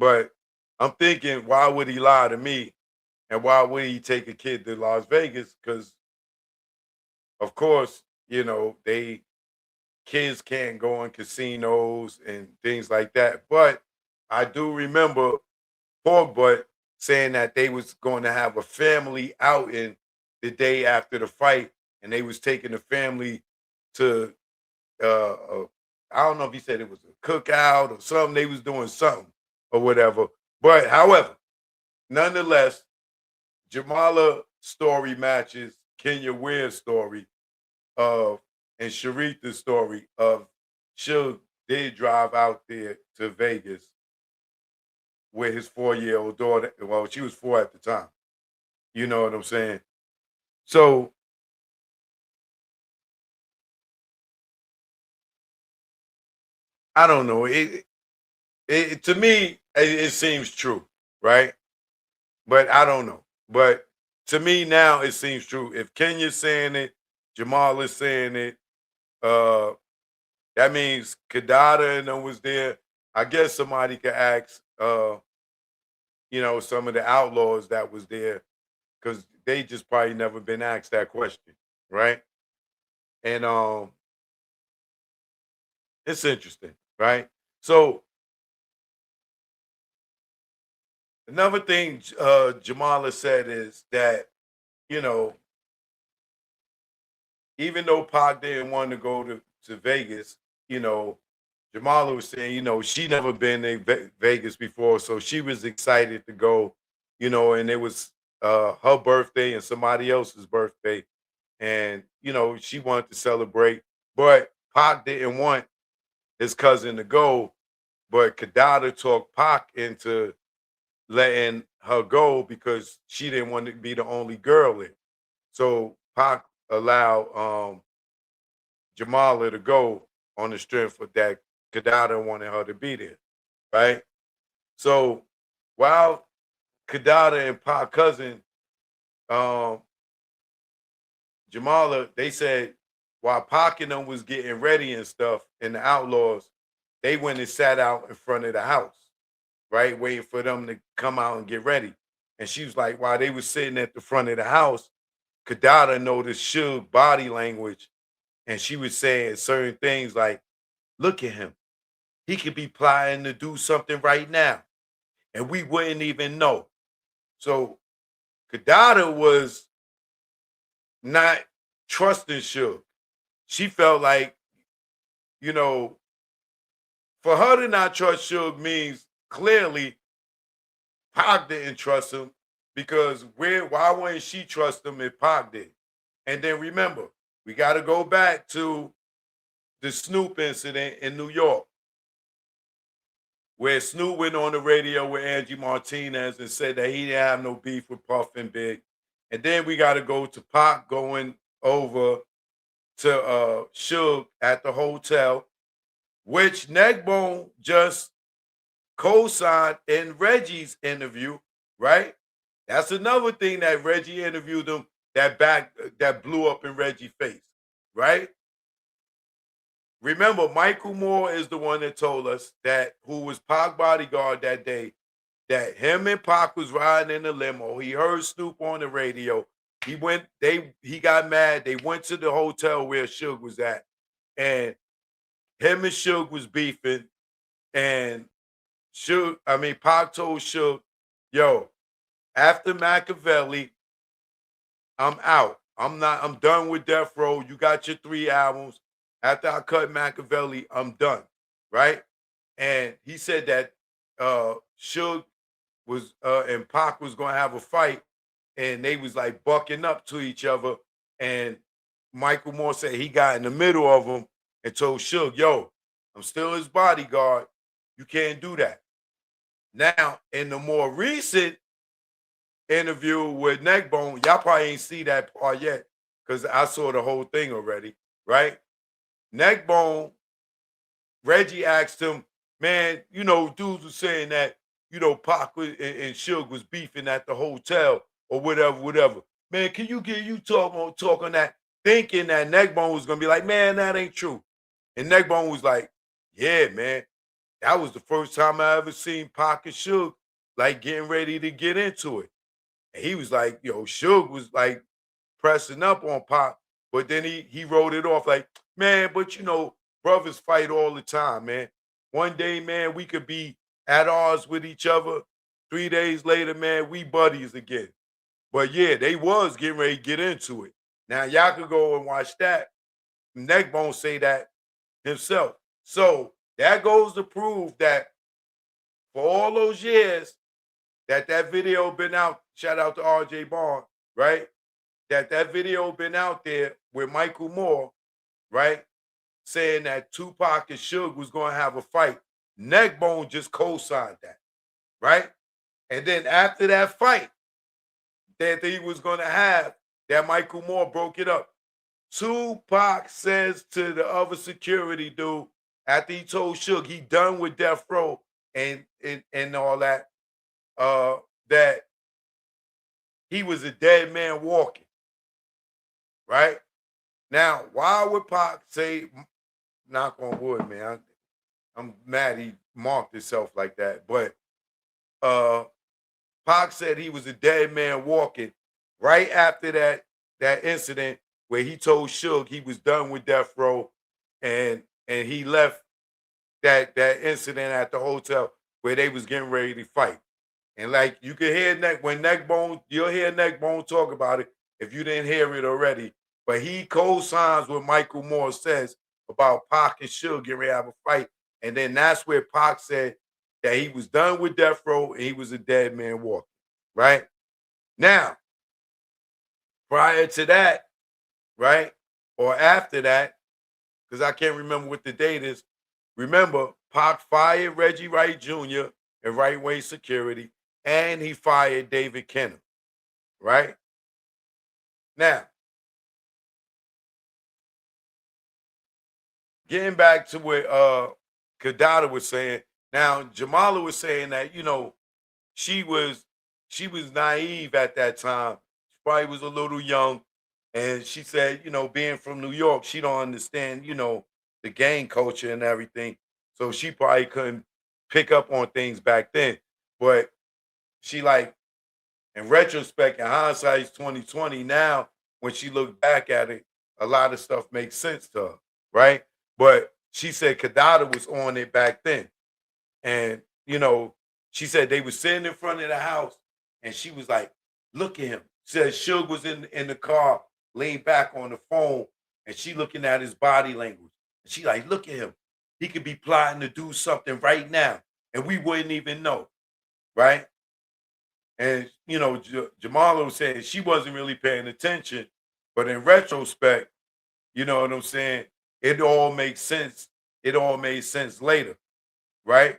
But I'm thinking, why would he lie to me? And why would he take a kid to Las Vegas? Because of course, they kids can't go in casinos and things like that. But I do remember Pork Butt saying that they was going to have a family outing the day after the fight, and they was taking the family to I don't know if he said it was a cookout or something. They was doing something or whatever. But however, nonetheless, Jamala story matches Kenya Ware's story of and Sharitha's story of Suge did drive out there to Vegas with his 4-year-old daughter. Well, she was 4 at the time. You know what I'm saying? So I don't know. It to me, it seems true, right? But I don't know. But to me now, it seems true. If Kenya's saying it, Jamal is saying it, uh, that means Kadada and them was there. I guess somebody could ask, some of the outlaws that was there because they just probably never been asked that question, right? And it's interesting, right? So another thing Jamala said is that, you know, even though Pac didn't want to go to Vegas, you know, Jamala was saying, she never been in Vegas before, so she was excited to go, and it was her birthday and somebody else's birthday, and she wanted to celebrate, but Pac didn't want his cousin to go, but Kadada talked Pac into letting her go because she didn't want to be the only girl there. So Pac allowed Jamala to go on the strength of that Kadada wanted her to be there, right? So while Kadada and Pac cousin um, Jamala, they said while Pac and them was getting ready and stuff, and the Outlaws, they went and sat out in front of the house, right, waiting for them to come out and get ready. And she was like, while they was sitting at the front of the house, Kadada noticed Suge body language, and she was saying certain things like, "Look at him. He could be plotting to do something right now, and we wouldn't even know." So Kadada was not trusting Suge. She felt like, you know, for her to not trust Suge means clearly Pac didn't trust him because why wouldn't she trust him if Pac did? And then remember, we got to go back to the Snoop incident in New York, where Snoop went on the radio with Angie Martinez and said that he didn't have no beef with Puff and Big. And then we got to go to Pac going over to Suge at the hotel, which Neckbone just co-signed in Reggie's interview, right? That's another thing that Reggie interviewed him that blew up in Reggie's face, right? Remember, Michael Moore is the one that told us that who was Pac bodyguard that day, that him and Pac was riding in the limo. He heard Snoop on the radio. He got mad. They went to the hotel where Suge was at, and him and Suge was beefing. And Pac told Suge, yo, after Machiavelli, I'm out. I'm done with Death Row. You got your 3 albums. After I cut Machiavelli, I'm done. Right? And he said that Suge was and Pac was gonna have a fight, and they was like bucking up to each other. And Michael Moore said he got in the middle of them and told Suge, yo, I'm still his bodyguard. You can't do that. Now, in the more recent interview with Neckbone, y'all probably ain't see that part yet because I saw the whole thing already, right? Neckbone, Reggie asked him, man, dudes were saying that, Pac and Suge was beefing at the hotel or whatever, whatever. Man, can you get you talk on that? Thinking that Neckbone was gonna be like, man, that ain't true. And Neckbone was like, yeah, man. that was the first time I ever seen Pac and Suge like getting ready to get into it. And he was like, yo, Suge was like pressing up on Pac, but then he wrote it off like, man, but you know, brothers fight all the time, man. One day, man, we could be at odds with each other. 3 days later, man, we buddies again. But yeah, they was getting ready to get into it. Now y'all could go and watch that. Neckbone say that himself. So that goes to prove that for all those years that video been out. Shout out to RJ Barn, right? That video been out there with Michael Moore, right? Saying that Tupac and Suge was going to have a fight. Neckbone just co-signed that, right? And then after that fight that he was going to have, that Michael Moore broke it up. Tupac says to the other security dude after he told Suge he done with death row and all that, that he was a dead man walking, right? Now, why would Pac say, knock on wood, man? I'm mad he marked himself like that, but Pac said he was a dead man walking right after that incident where he told Suge he was done with death row, and he left that incident at the hotel where they was getting ready to fight. And like you can hear Neckbone, you'll hear Neckbone talk about it if you didn't hear it already. But he co-signs what Michael Moore says about Pac and Suge getting ready to have a fight. And then that's where Pac said that he was done with death row and he was a dead man walking. Right? Now, prior to that, right? Or after that, because I can't remember what the date is. Remember, Pac fired Reggie Wright Jr. and Right Way Security, and he fired David Kenner, right? Now, getting back to what Kadada was saying. Now, Jamala was saying that, you know, she was naive at that time. She probably was a little young. And she said, you know, being from New York, she don't understand, you know, the gang culture and everything. So she probably couldn't pick up on things back then. But she like, in retrospect, in hindsight's 2020 now, when she looked back at it, a lot of stuff makes sense to her, right? But she said Kadada was on it back then. And, you know, she said they were sitting in front of the house and she was like, look at him. She said Suge was in the car, leaned back on the phone, and she looking at his body language. And she like, look at him. He could be plotting to do something right now, and we wouldn't even know, right? And, you know, Jamala was saying she wasn't really paying attention, but in retrospect, you know what I'm saying? It all makes sense. It all made sense later, right?